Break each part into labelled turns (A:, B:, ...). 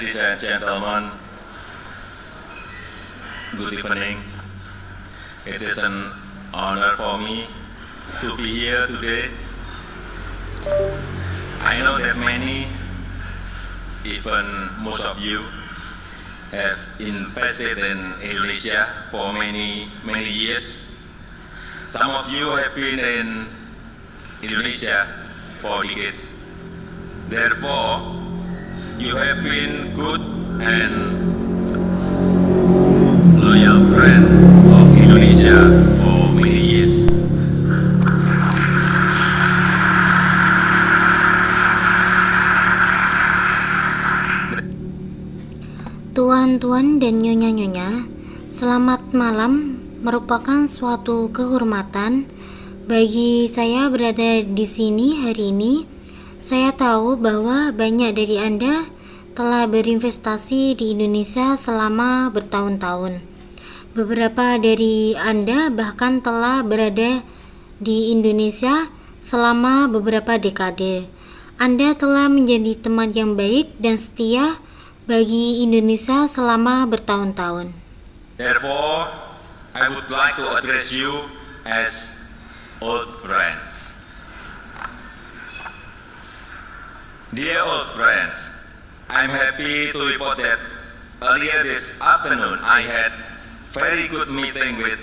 A: Ladies and gentlemen, good evening. It is an honor for me to be here today. I know that many, even most of you, have invested in Indonesia for many years. Some of you have been in Indonesia for decades. Therefore, you have been good and loyal friend of Indonesia for many years.
B: Tuan-tuan dan nyonya-nyonya, selamat malam. Merupakan suatu kehormatan bagi saya berada di sini hari ini. Saya tahu bahwa banyak dari Anda telah berinvestasi di Indonesia selama bertahun-tahun. Beberapa dari Anda bahkan telah berada di Indonesia selama beberapa dekade. Anda telah menjadi teman yang baik dan setia bagi Indonesia selama bertahun-tahun.
A: Therefore, I would like to address you as old friends. Dear old friends, I'm happy to report that earlier this afternoon I had very good meeting with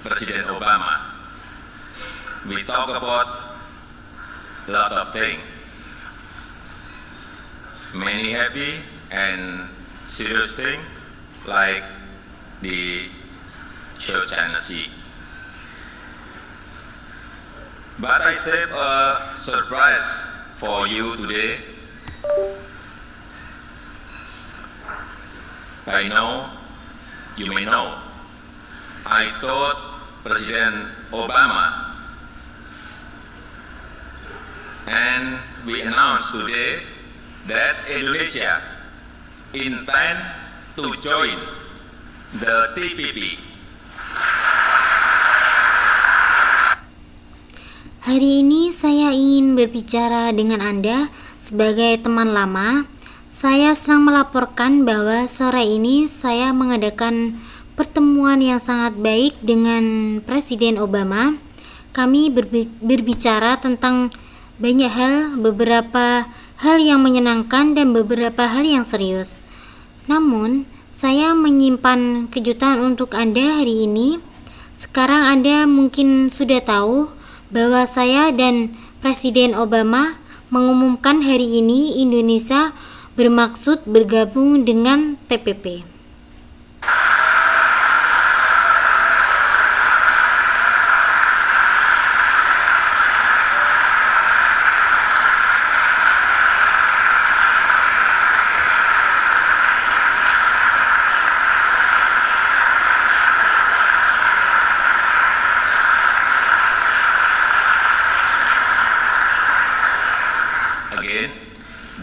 A: President Obama. We talk about a lot of things, many happy and serious things like the South China Sea. But I saved a surprise for you today. I know, you may know, I told President Obama and we announced today that Indonesia intend to join the TPP.
B: Hari ini saya ingin berbicara dengan Anda sebagai teman lama. Saya senang melaporkan bahwa sore ini saya mengadakan pertemuan yang sangat baik dengan Presiden Obama. Kami berbicara tentang banyak hal, beberapa hal yang menyenangkan dan beberapa hal yang serius. Namun, saya menyimpan kejutan untuk Anda hari ini. Sekarang Anda mungkin sudah tahu bahwa saya dan Presiden Obama mengumumkan hari ini Indonesia bermaksud bergabung dengan TPP.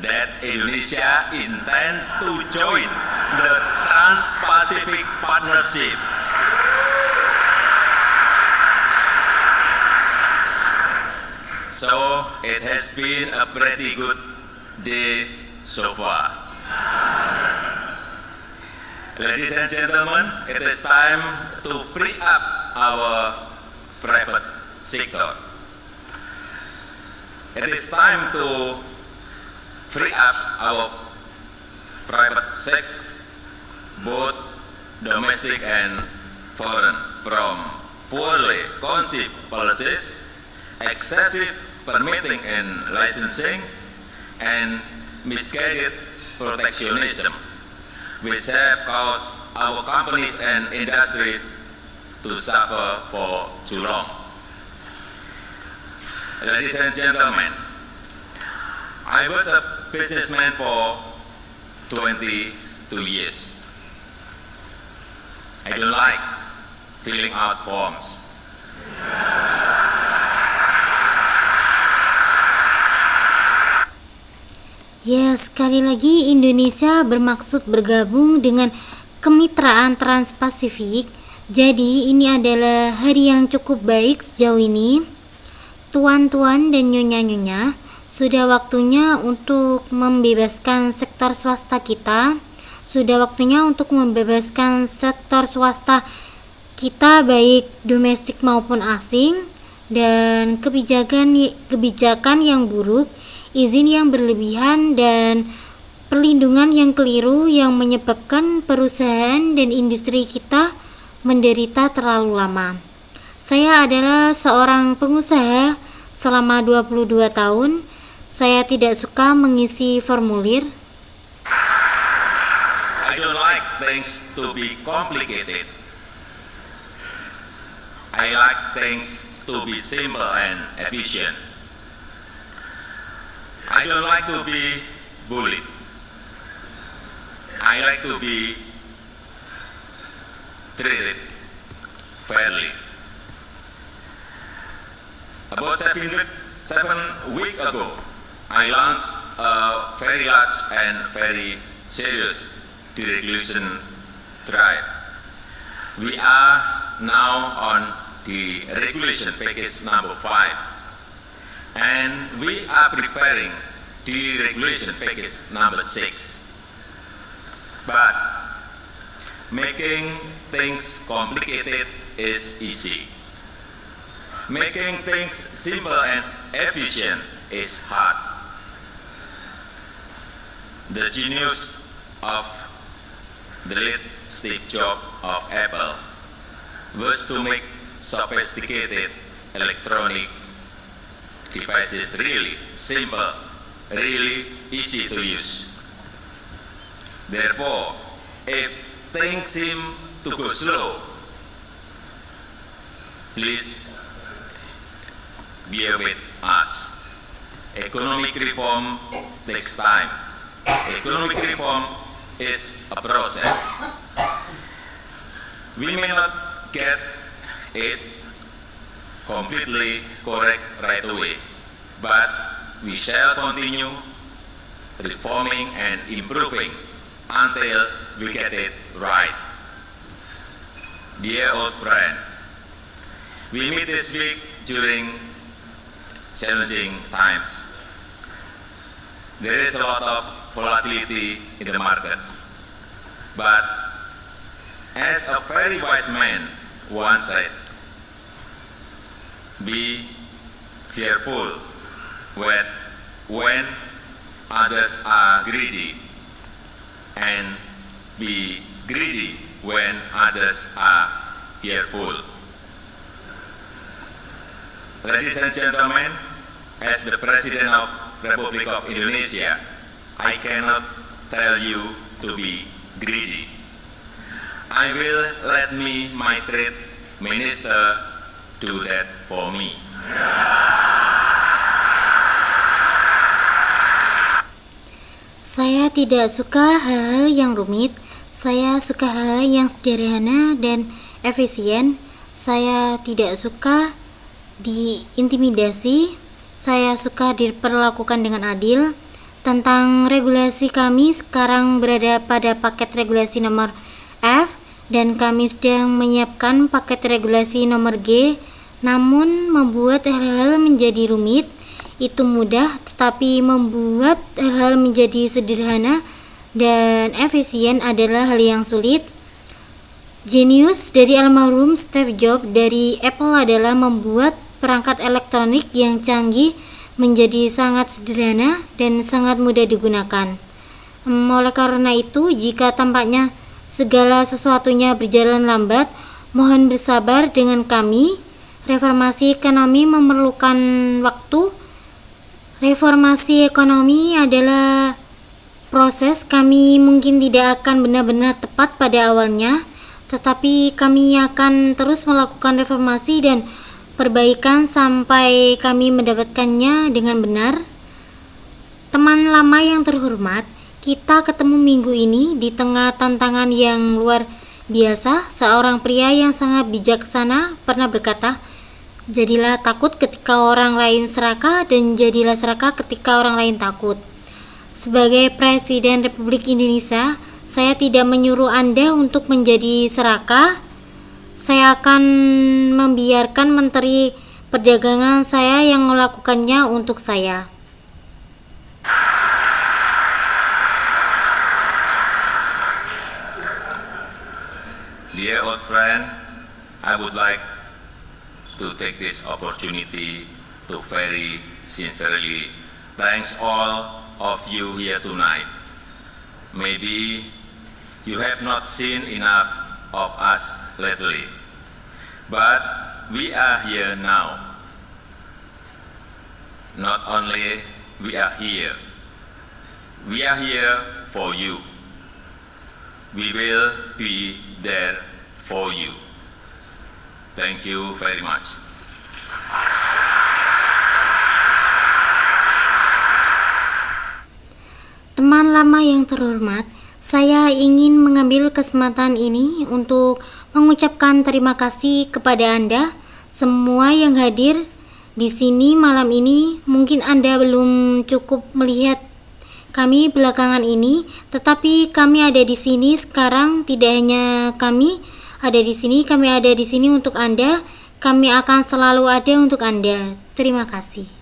A: That Indonesia intend to join the Trans-Pacific Partnership. So it has been a pretty good day so far. Ladies and gentlemen, it is time to free up our private sector. It is time to free up our private sector, both domestic and foreign, from poorly conceived policies, excessive permitting and licensing, and misguided protectionism, which have caused our companies and industries to suffer for too long. Ladies and gentlemen, I was a businessman for 22 years. I don't like filling out forms.
B: Ya, sekali lagi Indonesia bermaksud bergabung dengan kemitraan Trans-Pasifik. Jadi ini adalah hari yang cukup baik sejauh ini. Tuan-tuan dan nyonya-nyonya, Sudah waktunya untuk membebaskan sektor swasta kita. Sudah waktunya untuk membebaskan sektor swasta kita, baik domestik maupun asing, dan kebijakan yang buruk, izin yang berlebihan, dan perlindungan yang keliru yang menyebabkan perusahaan dan industri kita menderita terlalu lama. Saya adalah seorang pengusaha selama 22 tahun. Saya tidak suka mengisi formulir.
A: I don't like things to be complicated. I like things to be simple and efficient. I don't like to be bullied. I like to be treated fairly. About 7 weeks ago, I launched a very large and very serious deregulation drive. We are now on the regulation package number 5, and we are preparing deregulation package number 6. But making things complicated is easy. Making things simple and efficient is hard. The genius of the late Steve Jobs of Apple was to make sophisticated electronic devices really simple, really easy to use. Therefore, if things seem to go slow, please bear with us. Economic reform takes time. Economic reform is a process. We may not get it completely correct right away, but we shall continue reforming and improving until we get it right. Dear old friend, we meet this week during challenging times. There is a lot of volatility in the markets, but as a very wise man once said, be fearful when others are greedy, and be greedy when others are fearful. Ladies and gentlemen, as the President of Republic of Indonesia, I cannot tell you to be greedy. I will let my trade minister do that for me.
B: Saya tidak suka hal-hal yang rumit. Saya suka hal yang sederhana dan efisien. Saya tidak suka diintimidasi. Saya suka diperlakukan dengan adil. Tentang regulasi, kami sekarang berada pada paket regulasi nomor F, dan kami sedang menyiapkan paket regulasi nomor G. Namun membuat hal-hal menjadi rumit itu mudah, tetapi membuat hal-hal menjadi sederhana dan efisien adalah hal yang sulit. Jenius dari almarhum Steve Jobs dari Apple adalah membuat perangkat elektronik yang canggih menjadi sangat sederhana dan sangat mudah digunakan. Oleh karena itu, jika tampaknya segala sesuatunya berjalan lambat, mohon bersabar dengan kami. Reformasi ekonomi memerlukan waktu. Reformasi ekonomi adalah proses. Kami mungkin tidak akan benar-benar tepat pada awalnya, tetapi kami akan terus melakukan reformasi dan perbaikan sampai kami mendapatkannya dengan benar. Teman lama yang terhormat, kita ketemu minggu ini di tengah tantangan yang luar biasa. Seorang pria yang sangat bijaksana pernah berkata, jadilah takut ketika orang lain serakah, dan jadilah serakah ketika orang lain takut. Sebagai Presiden Republik Indonesia, saya tidak menyuruh Anda untuk menjadi serakah. Saya akan membiarkan Menteri Perdagangan saya yang melakukannya untuk saya.
A: Dear old friend, I would like to take this opportunity to very sincerely thanks all of you here tonight. Maybe you have not seen enough of us lately, but we are here now. Not only we are here for you. We will be there for you. Thank you very much.
B: Teman lama yang terhormat, saya ingin mengambil kesempatan ini untuk mengucapkan terima kasih kepada Anda semua yang hadir di sini malam ini. Mungkin Anda belum cukup melihat kami belakangan ini, tetapi kami ada di sini sekarang. Tidak hanya kami ada di sini, kami ada di sini untuk Anda. Kami akan selalu ada untuk Anda. Terima kasih.